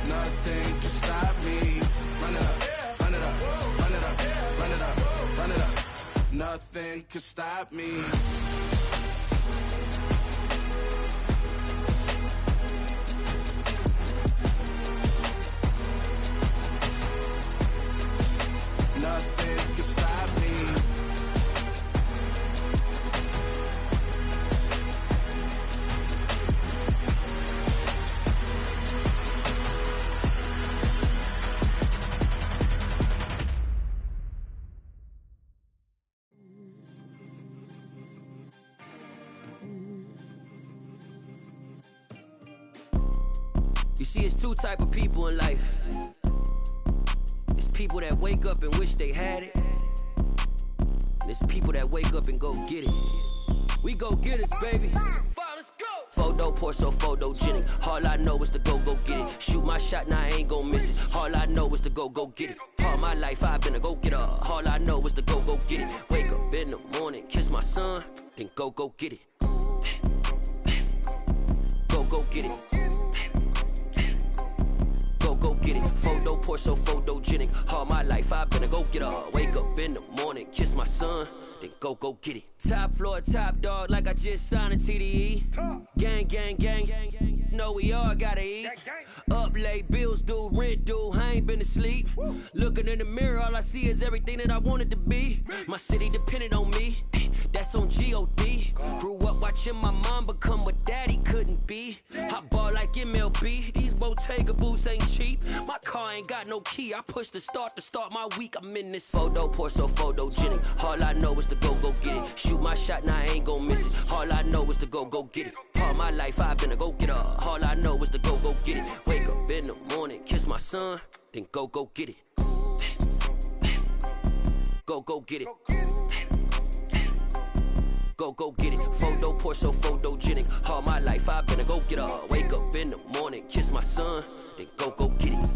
Nothing can stop me. Run it up, run it up, run it up, run it up, run it up. Nothing can stop me. Nothing can stop me. You see, it's two type of people in life. It's people that wake up and wish they had it, and it's people that wake up and go get it. We go get it, baby. Let's go. Photo pour so photogenic. All I know is to go get it. Shoot my shot, now I ain't gon' miss it. All I know is to go get it. All my life I've been a go getter. All I know is to go get it. Wake up in the morning, kiss my son, then go get it. Go get it. Go get it. Photo pour so photogenic. All my life I've been a go getter. Wake up in the morning, kiss my son, then go get it. Top floor, top dog, like I just signed a TDE. Gang, gang, gang, gang, gang. Know we all gotta eat. Up late, bills due, rent due. I ain't been asleep. Looking in the mirror, all I see is everything that I wanted to be. My city depended on me. That's on G.O.D. Grew up watching my mom become what daddy couldn't be. I ball like MLB. These Bottega boots ain't cheap. My car ain't got no key. I push the start to start my week. I'm in this photo pour so photogenic. All I know is to go get it. Shoot my shot, now I ain't gon' miss it. All I know is to go get it. All my life I've been a go getter. All I know is to go get it. Wake up in the morning, kiss my son, then go get it. Go get it. Go get it. Photo pour so photogenic. All my life I've been a go getter. Wake up in the morning, kiss my son, then go get it.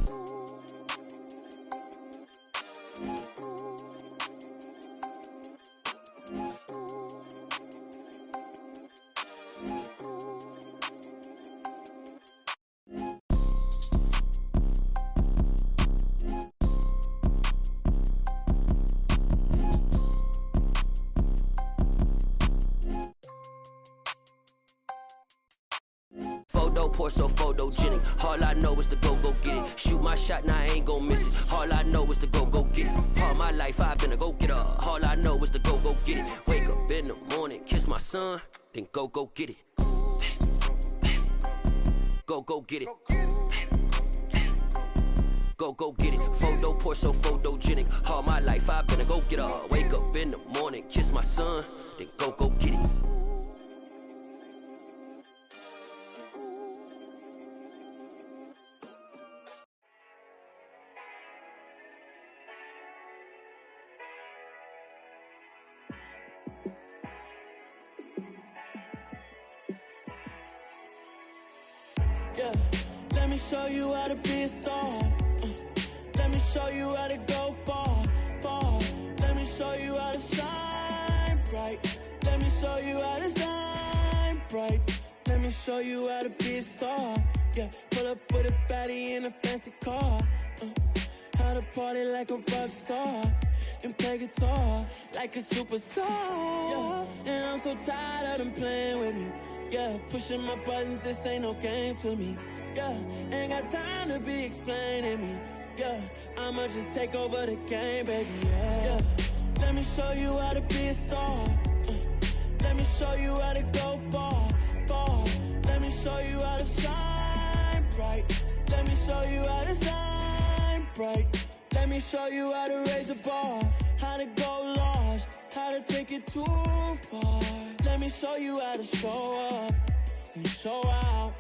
Photo pour so photogenic. All I know is to go get it. Shoot my shot, now I ain't gon' miss it. All I know is to go get it. All my life I've been a go getter. All I know is to go get it. Wake up in the morning, kiss my son, then go get it. Go get it. Go get it. Photo pour so photogenic. All my life I've been a go getter. Wake up in the morning, kiss my son, then go get it. Yeah, let me show you how to be a star. Let me show you how to go far, far. Let me show you how to shine bright. Let me show you how to shine bright. Let me show you how to be a star. Yeah, pull up with a baddie in a fancy car. How to party like a rock star and play guitar like a superstar. Yeah, and I'm so tired of them playing with me. Yeah, pushing my buttons, this ain't no game to me. Yeah, ain't got time to be explaining me. Yeah, I'ma just take over the game, baby. Yeah, let me show you how to be a star. Let me show you how to go far, far. Let me show you how to shine bright. Let me show you how to shine bright. Let me show you how to raise the bar, how to go large, how to take it too far. Let me show you how to show up and show out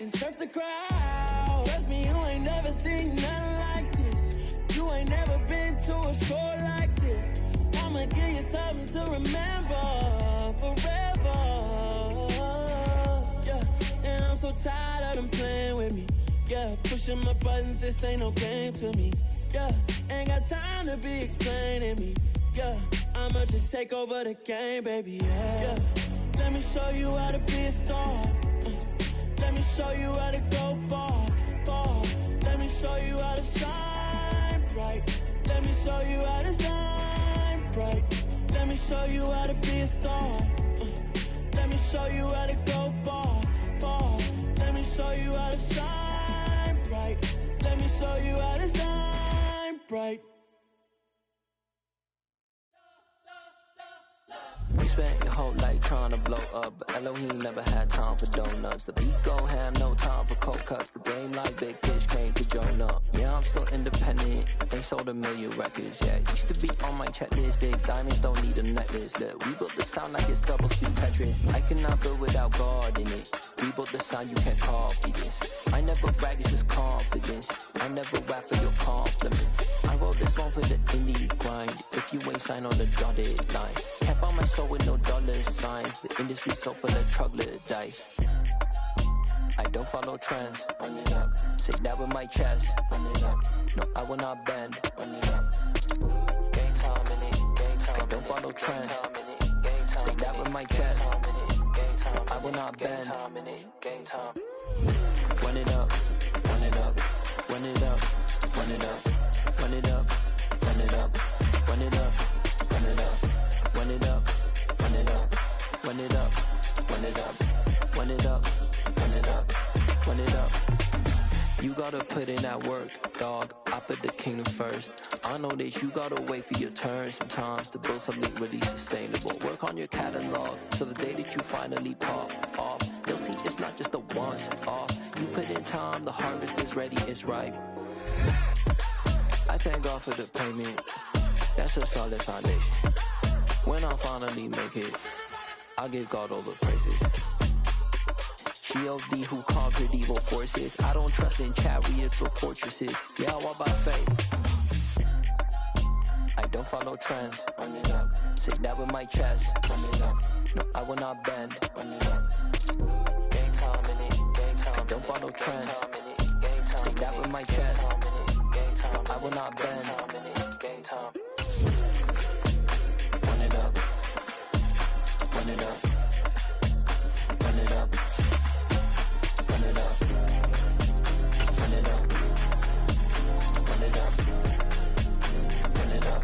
and surf the crowd. Trust me, you ain't never seen nothing like this. You ain't never been to a show like this. I'ma give you something to remember forever. Yeah, and I'm so tired of them playing with me. Yeah, pushing my buttons, this ain't no game to me. Yeah, ain't got time to be explaining me. Yeah, I'ma just take over the game, baby. Yeah, let me show you how to be a star. Let me show you how to go far, far. Let me show you how to shine bright. Let me show you how to shine bright. Let me show you how to be a star. Let me show you how to go far, far. Let me show you how to shine bright. Let me show you how to shine bright. We spent your whole life trying to blow up, but Elohim never had time for donuts. The beat go ham, no time for cold cuts. The game like Big Fish came to join up. Yeah, I'm still independent, they sold 1 million records. Yeah, used to be on my checklist. Big diamonds don't need a necklace. Look, we built the sound like it's double speed Tetris. I cannot build without God in it. We built the sound, you can't copy this. I never brag, it's just confidence. I never rap for your compliments. I wrote this one for the indie grind. If you ain't signed on the dotted line, can't buy my soul with no dollar signs. The industry so full of troglodytes. I don't follow trends. Run it up. Say that with my chest. Run it up. No, I will not bend. Run it up. Gang time in it. Gang time. I don't follow trends. Say that with my chest. I will not bend. Gang time. Run it up. Run it up. Run it up. Run it up. Run it up. Run it up. Run it up. Run it up. Run it up. Run it up. Run it up. Run it up. Run it up. Run it up. Run it up. You gotta put in that work, dog. I put the kingdom first. I know that you gotta wait for your turn sometimes to build something really sustainable. Work on your catalog, so the day that you finally pop off, they'll see it's not just a once off. You put in time, the harvest is ready, it's ripe. I thank God for the payment. That's a solid foundation. When I finally make it, I give God all the praises. G.O.D. who conquered evil forces. I don't trust in chariots or fortresses. Yeah, I walk by faith. I don't follow trends. Run it up. Say that with my chest. Run it up. No, I will not bend. Run it up. Gang time in it. Gang time. I don't follow trends. Say that with my chest. I will not bend. Gang time. Run it up. Run it up. Run it up. Run it up. Run it up. Run it up. Run it up.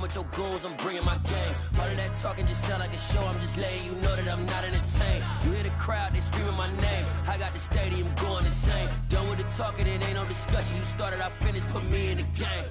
With your goons, I'm bringing my game. All of that talking just sound like a show. I'm just letting you know that I'm not entertained. You hear the crowd, they screaming my name. I got the stadium going insane. Done with the talking, it ain't no discussion. You started, I finished, put me in the game.